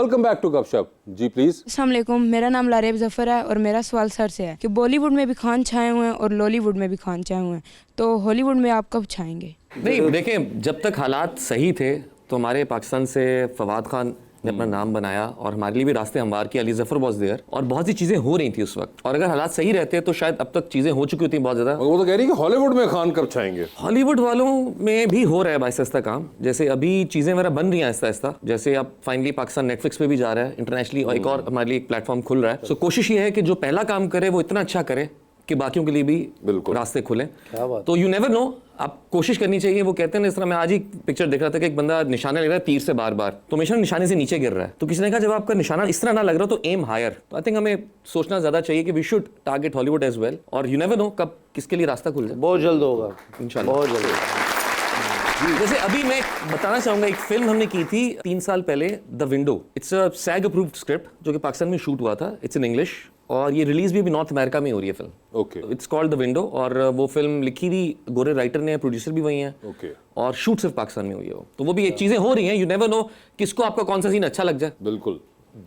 Welcome back to गपशप। जी please. अस्सलाम वालेकुम, मेरा नाम लारेब जफ़र है और मेरा सवाल सर से है कि बॉलीवुड में भी खान छाए हुए हैं और लॉलीवुड में भी खान छाए हुए हैं, तो हॉलीवुड में आप कब छाएंगे? नहीं देखें, जब तक हालात सही थे तो हमारे पाकिस्तान से फवाद खान ने अपना नाम बनाया और हमारे लिए भी रास्ते हमवार किए। अली जफर वाज देयर और बहुत सी चीज़ें हो रही थी उस वक्त, और अगर हालात सही रहते तो शायद अब तक चीज़ें हो चुकी होती बहुत ज़्यादा। वो तो कह रही है कि हॉलीवुड में खान कब छाएंगे। हॉलीवुड वालों में भी हो रहा है आहिस्ता आहिस्ता काम, जैसे अभी चीज़ें मेरा बन रही हैं आहिस्ता आहिस्ता। जैसे अब फाइनली पाकिस्तान नेटफ्लिक्स पे भी जा रहा है इंटरनेशनली, और एक और हमारे लिए एक प्लेटफॉर्म खुल रहा है। सो कोशिश ये है कि जो पहला काम करे वो इतना अच्छा करे कि बाकियों के लिए भी रास्ते खुले। तो यू नेवर नो, आप कोशिश करनी चाहिए। वो कहते हैं ना, इस तरह मैं आज ही पिक्चर देख रहा था कि एक बंदा निशाना ले रहा है तीर से बार बार, तो हमेशा निशाने से नीचे गिर रहा है। तो किसी ने कहा जब आपका निशाना इस तरह ना लग रहा तो एम हायर। तो आई थिंक हमें सोचना ज्यादा चाहिए कि we should target Hollywood as well, और यू नेवर नो कब किसके लिए रास्ता खुल जाए। बहुत जल्द होगा इंशाल्लाह, बहुत जल्द। जैसे अभी मैं बताना चाहूंगा, एक फिल्म हमने की थी 3 साल पहले, the window. It's a sag approved script जो कि पाकिस्तान में शूट हुआ था। इट्स इन इंग्लिश और ये रिलीज भी अभी नॉर्थ अमेरिका में हो रही है film. Okay. It's called the window, और वो फिल्म लिखी भी गोरे राइटर ने, प्रोड्यूसर भी वही हैं। ओके। और शूट सिर्फ पाकिस्तान में हुई है वो। तो वो भी एक चीजें हो रही हैं, यू नेवर नो किसको आपका कौन सा सीन अच्छा लग जाए। बिल्कुल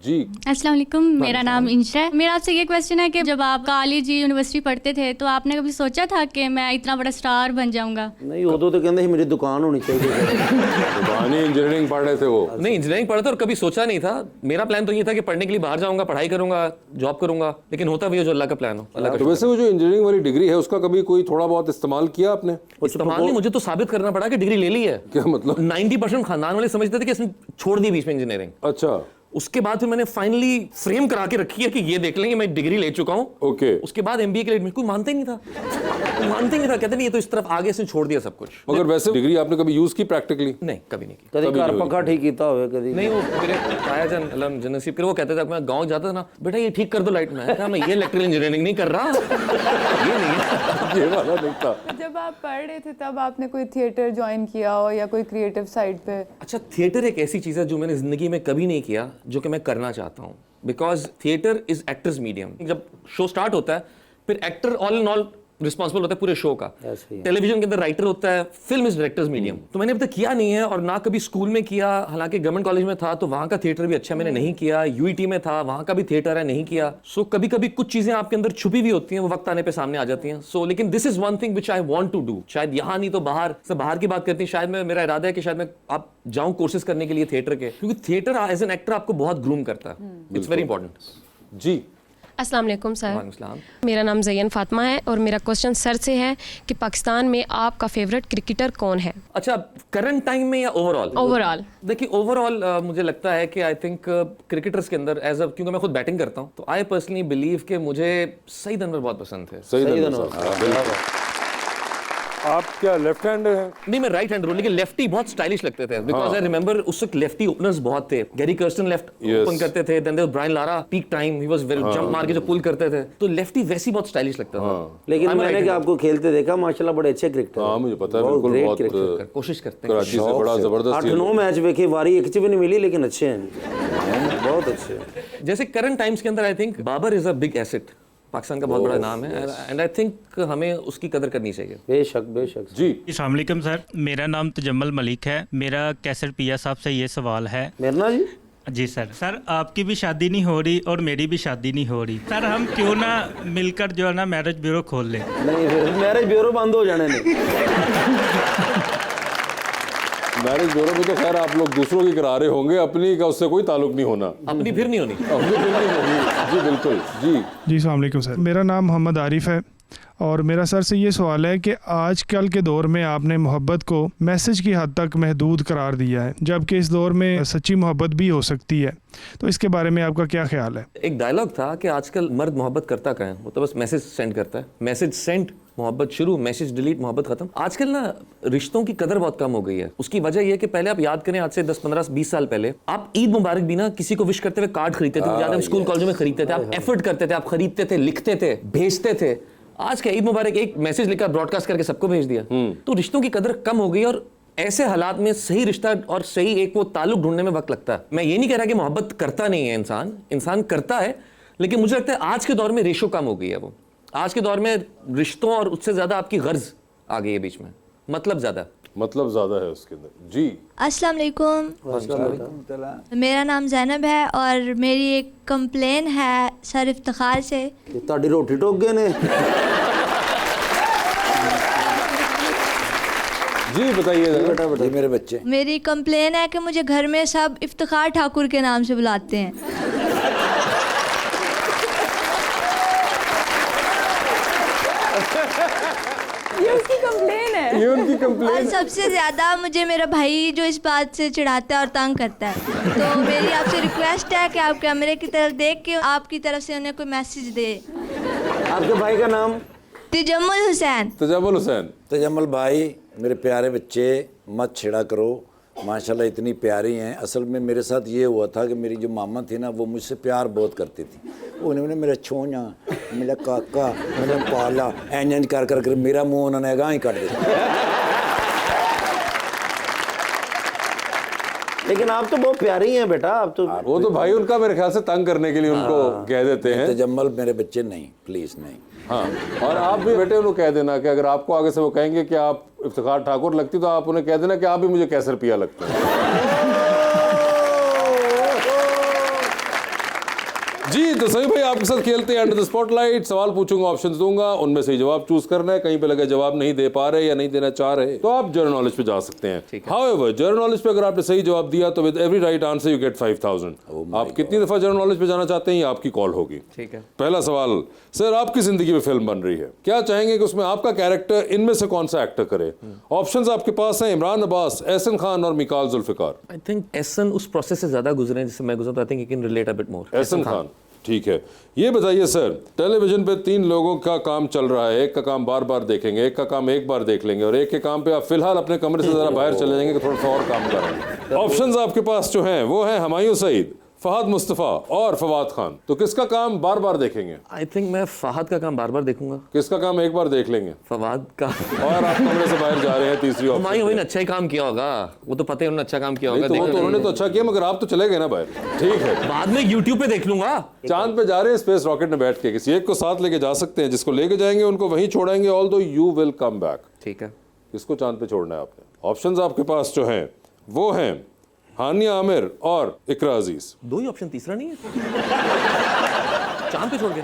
जी। अस्सलाम वालेकुम, मेरा नाम इंशा है। मेरा आपसे ये क्वेश्चन है कि जब आप कॉलेज यूनिवर्सिटी पढ़ते थे तो आपने कभी सोचा था कि मैं इतना बड़ा स्टार बन जाऊंगा? नहीं, उदो तो कहते मेरी दुकान होनी चाहिए। दुकान ही इंजीनियरिंग पढ़ रहे थे वो। नहीं, इंजीनियरिंग पढ़ा था और कभी सोचा नहीं था। मेरा प्लान तो ये था कि पढ़ने के लिए बाहर जाऊंगा, पढ़ाई करूंगा, जॉब करूंगा, लेकिन होता भी है जो अल्लाह का प्लान हो। अल्लाह तो वैसे वो जो इंजीनियरिंग वाली डिग्री है उसका कभी कोई थोड़ा बहुत इस्तेमाल किया आपने? इस्तेमाल नहीं, मुझे तो साबित करना पड़ा कि डिग्री ले ली है। क्या मतलब? 90% खानदान वाले समझते थे कि इसने छोड़ दी बीच में इंजीनियरिंग। अच्छा। उसके बाद फिर मैंने फाइनली फ्रेम करा के रखी है कि ये देख लेंगे मैं डिग्री ले चुका हूँ। ओके। उसके बाद एमबीए के लिए कोई मानते ही नहीं था, मानते ही नहीं था, कहते नहीं ये तो इस तरफ आगे से छोड़ दिया सब कुछ। मगर वैसे डिग्री आपने कभी यूज की प्रैक्टिकली? नहीं, कभी नहीं की। कभी कार पक्का ठीक किया हुआ कभी नहीं, वो मेरे ताया जान अल्लाह जनसीब फिर वो कहते थे, मैं गांव जाता था ना, बेटा ये ठीक कर दो लाइट में। कहा मैं ये इलेक्ट्रिकल इंजीनियरिंग नहीं कर रहा, ये नहीं है, ये वाला नहीं था। जब आप पढ़ रहे थे तब आपने कोई थिएटर ज्वाइन किया हो या कोई क्रिएटिव साइड पे? अच्छा, थिएटर एक ऐसी चीज़ है जो मैंने ज़िंदगी में कभी नहीं किया, जो कि मैं करना चाहता हूँ। Because theatre is actors medium. जब शो स्टार्ट होता है फिर actor all in all responsible होता है पूरे शो का। टेलीविजन के अंदर राइटर होता है, फिल्म इज डायरेक्टर्स मीडियम। तो मैंने अभी तक किया नहीं है और ना कभी स्कूल में किया। हालांकि गवर्नमेंट कॉलेज में था तो वहाँ का थिएटर भी अच्छा मैंने नहीं किया। यूईटी में था, वहाँ का भी थिएटर है, नहीं किया। सो कभी कभी कुछ चीजें आपके अंदर छुपी हुई होती हैं, वो वक्त आने पे सामने आ जाती हैं। सो लेकिन this is one thing which I want to do. शायद यहाँ नहीं तो बाहर, सब बाहर की बात करती है, शायद मेरा इरादा है कि शायद मैं आप जाऊँ कोर्सेज करने के लिए थिएटर के, क्योंकि थिएटर एज एन एक्टर आपको बहुत ग्रूम करता है। It's very important. जी। अस्सलाम वालेकुम सर, वालेकुम। मेरा नाम ज़ैयन फातिमा है और मेरा क्वेश्चन सर से है कि पाकिस्तान में आपका फेवरेट क्रिकेटर कौन है? अच्छा, करंट टाइम में या ओवरऑल? ओवरऑल। देखिए ओवरऑल मुझे लगता है कि आई थिंक क्रिकेटर्स के अंदर एज अ, क्योंकि मैं खुद बैटिंग करता हूँ, तो आई पर्सनली बिलीव कि मुझे सईद अनवर बहुत पसंद थे। सही धन्यवाद। आप क्या लेफ्ट हैंड हैं? नहीं, मैं राइट हैंड हूँ, लेकिन लेफ्टी बहुत स्टाइलिश लगते थे। बिकॉज आई रिमेंबर उस वक्त लेफ्टी ओपनर्स बहुत थे। गैरी कर्स्टन लेफ्ट ओपन करते थे, then there was Brian Lara, peak time he was very jump मार के जो पुल करते थे, तो लेफ्टी वैसी बहुत स्टाइलिश लगता था। लेकिन मैंने क्या आपको खेलते देखा, माशाल्लाह बड़े अच्छे क्रिकेटर। हाँ मुझे पता है, बिल्कुल बहुत कोशिश करते हैं। कराची से बड़ा जबरदस्त 8-9 मैच देखे, वारी एक भी नहीं मिली, लेकिन अच्छे हैं, बहुत अच्छे हैं। जैसे करंट टाइम्स के अंदर I think Babar is a big asset, Pakistan का बहुत बड़ा नाम है, एंड आई थिंक हमें उसकी कदर करनी चाहिए। बेशक बेशक जी। अस्सलाम वालेकुम सर, मेरा नाम तजम्मल मलिक है। मेरा कैसर पिया साहब से ये सवाल है। मेरना जी? जी सर, आपकी भी शादी नहीं हो रही और मेरी भी शादी नहीं हो रही सर, हम क्यों ना मिलकर जो है ना मैरिज ब्यूरो खोल लें? नहीं, फिर मैरिज ब्यूरो बंद हो जाने नहीं। मैरिज ब्यूरो में तो खैर आप लोग दूसरों की करा रहे होंगे, अपनी का उससे कोई ताल्लुक नहीं होना। अपनी फिर नहीं होनी। अपनी फिर नहीं होनी। जी बिल्कुल। जी अस्सलाम वालेकुम सर, मेरा नाम मोहम्मद आरिफ है और मेरा सर से ये सवाल है कि आजकल के दौर में आपने मोहब्बत को मैसेज की हद तक महदूद करार दिया है, जबकि इस दौर में सच्ची मोहब्बत भी हो सकती है, तो इसके बारे में आपका क्या ख्याल है? एक डायलॉग था कि आजकल मर्द मोहब्बत करता क्या है, वो तो बस मैसेज सेंड करता है। मैसेज सेंड, मोहब्बत शुरू, मैसेज डिलीट, मोहब्बत खत्म। आजकल ना रिश्तों की कदर बहुत कम हो गई है। उसकी वजह यह है कि पहले आप याद करें, आज से 10, 15, 20 साल पहले आप ईद मुबारक भी ना किसी को विश करते हुए कार्ड खरीदते थे, ज्यादा स्कूल कॉलेज में खरीदते थे, आप एफर्ट करते थे, आप खरीदते थे, लिखते थे, भेजते थे। आज का ईद मुबारक एक मैसेज लिखकर ब्रॉडकास्ट करके सबको भेज दिया। तो रिश्तों की कदर कम हो गई, और ऐसे हालात में सही रिश्ता और सही एक वो ताल्लुक ढूंढने में वक्त लगता है। मैं ये नहीं कह रहा कि मोहब्बत करता नहीं है इंसान करता है, लेकिन मुझे लगता है आज के दौर में रेशो कम हो गई है। वो आज के दौर में रिश्तों और उससे ज्यादा आपकी गर्ज आ गई है बीच में। मतलब ज़्यादा। मतलब ज़्यादा है उसके अंदर। जी अस्सलाम वालेकुम। मेरा नाम जैनब है और मेरी एक कंप्लेन है सर इफ्तिखार से। ਤੁਹਾਡੀ ਰੋਟੀ ਟੋਕ ਗਏ ਨੇ। जी बताइए बेटा बेटा मेरे बच्चे। मेरी कंप्लेन है कि मुझे घर में सब इफ्तिखार ठाकुर के नाम से बुलाते हैं। ये उसकी कंप्लेन है। ये उनकी और कंप्लेन। सबसे ज़्यादा मुझे मेरा भाई जो इस बात से चिढ़ाता है और तंग करता है। तो मेरी आपसे रिक्वेस्ट है कि आप कैमरे की तरफ देख के आपकी तरफ से उन्हें कोई मैसेज दे। आपके भाई का नाम? तजम्मुल हुसैन। तजम्मुल हुसैन। तजम्मुल भाई मेरे प्यारे बच्चे मत छेड़ा करो, माशाल्लाह इतनी प्यारी हैं। असल में मेरे साथ ये हुआ था कि मेरी जो मामा थी ना वो मुझसे प्यार बहुत करती थी। उन्होंने मेरा छोना, मेरा काका, मेरा पाला एंज कर कर कर मेरा मुंह उन्होंने गाँव ही काट दिया। लेकिन आप तो बहुत प्यारी हैं बेटा, आप तो। वो तो भाई उनका मेरे ख्याल से तंग करने के लिए उनको कह देते हैं। तजम्मुल मेरे बच्चे नहीं, प्लीज़ नहीं। हाँ, और आप भी बेटे उनको कह देना कि अगर आपको आगे से वो कहेंगे कि आप इफ्तिखार ठाकुर लगती तो आप उन्हें कह देना कि आप भी मुझे कैसर पिया लगते हैं। जी तो सही भाई आपके साथ खेलते हैं अंडर द स्पॉटलाइट। सवाल पूछूंगा, ऑप्शंस दूंगा, उनमें से जवाब चूज करना है। कहीं पे लगे जवाब नहीं दे पा रहे या नहीं देना चाह रहे तो आप जनरल नॉलेज पे जा सकते हैं। हाउएवर जनरल नॉलेज पे अगर आपने सही जवाब दिया तो with every right answer you get 5000। आप कितनी दफा जनरल नॉलेज पे जाना चाहते हैं ये आपकी कॉल होगी। ठीक है। पहला सवाल, सर आपकी जिंदगी में फिल्म बन रही है, क्या चाहेंगे कि उसमें आपका कैरेक्टर इनमें से कौन सा एक्टर करे? ऑप्शंस आपके पास हैं इमरान अब्बास, एहसन खान और मिकाल जुल्फिकार। आई थिंक एहसन उस प्रोसेस से ज़्यादा गुजरे हैं जिससे मैं गुजरा, तो I think you can relate a bit more. Ehsan Khan, ठीक है। ये बताइए सर, टेलीविजन पे 3 लोगों का काम चल रहा है, एक का काम बार बार देखेंगे, एक का काम एक बार देख लेंगे और एक के काम पे आप फिलहाल अपने कमरे से जरा बाहर चले जाएंगे कि थोड़ा सा और काम करेंगे। ऑप्शंस आपके पास जो हैं वो हैं हुमायूं सईद, फहद मुस्तफ़ा और फवाद खान। तो किसका काम बार बार देखेंगे? आई थिंक मैं फहद का काम बार बार देखूंगा। किसका काम एक बार देख लेंगे? फवाद का। और आप कमरे से बाहर जा रहे हैं तीसरी ऑप्शन। हुमायूं ने अच्छा ही काम किया होगा, वो तो पता है उन्होंने अच्छा काम किया होगा। तो वो तो उन्होंने तो अच्छा किया मगर आप तो चले गए ना बाहर। ठीक है, बाद में यूट्यूब पे देख लूंगा। चांद पे जा रहे हैं स्पेस रॉकेट में बैठ के, किसी एक को साथ लेके जा सकते हैं, जिसको लेके जाएंगे उनको वहीं छोड़ेंगे, although you will come back. ठीक है। किसको चांद पे छोड़ना है आपने? ऑप्शंस आपके पास जो हैं वो हैं हानिया आमिर और इकरा अजीज। 2 ही ऑप्शन, तीसरा नहीं है। चांद पे छोड़ के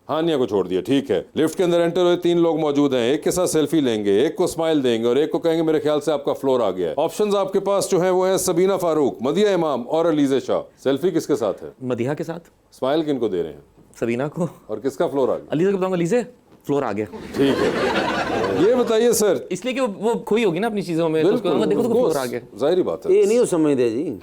हानिया को छोड़ दिया। ठीक है, लिफ्ट के अंदर एंटर हुए 3 लोग मौजूद हैं, एक के साथ सेल्फी लेंगे, एक को स्माइल देंगे और एक को कहेंगे मेरे ख्याल से आपका फ्लोर आ गया है। ऑप्शंस आपके पास जो हैं वो हैं सबीना फारूक, मदिया इमाम और अलीज़ा शाह। सेल्फी किसके साथ है? मदिहा के साथ। स्माइल किनको दे रहे हैं? सबीना को। और किसका फ्लोर आ गया? अलीज़ा को बताऊंगा, अलीज़ा फ्लोर आ गया। ठीक है, ये बताइए सर, इसलिए कि वो खोई होगी ना अपनी चीजों में, तो उसको देखो तो फ्लोर आ गया। जाहिर बात है, ये नहीं हो समझते जी।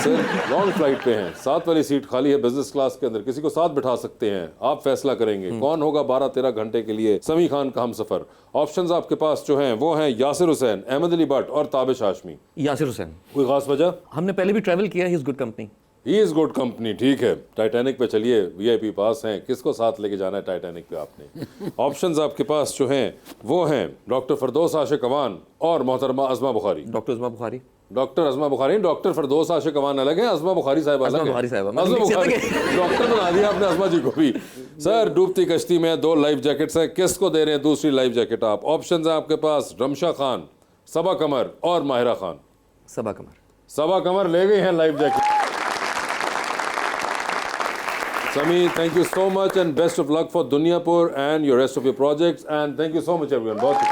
सर लॉन्ग फ्लाइट पे हैं, 7 वाली सीट खाली है बिजनेस क्लास के अंदर, किसी को साथ बिठा सकते हैं, आप फैसला करेंगे कौन होगा 12-13 घंटे के लिए समी खान का हम सफर। ऑप्शंस आपके पास जो हैं वो हैं यासिर हुसैन, अहमद अली भट्ट और ताबिश हाशमी। यासिर हुसैन। कोई खास वजह? हमने पहले भी ट्रैवल किया, he is good company. He is good company. ठीक है, टाइटैनिक पे चलिए, वीआईपी पास हैं, किसको साथ लेके जाना है टाइटैनिक पे आपने? ऑप्शंस आपके पास जो हैं वो हैं डॉक्टर फरदौस आशिक अवान और मोहतरमा Azma Bukhari. Doctor Azma Bukhari. Doctor Azma Bukhari, doctor Firdous Ashiq Awan अलग है, अज़मा बुखारी साहब अलग है। बुखारी साहब, अज़मा बुखारी डॉक्टर बना दिया आपने अज़मा जी को भी। सर डूबती कश्ती में 2 लाइफ जैकेट्स हैं, किसको दे रहे हैं दूसरी लाइफ जैकेट आप? ऑप्शंस हैं आपके पास रमशा खान, सबा कमर और माहिरा खान। सबा कमर। सबा कमर ले गई हैं life jacket. Sami, thank you so much and best of luck for Dunyapur and your rest of your projects, and thank you so much everyone.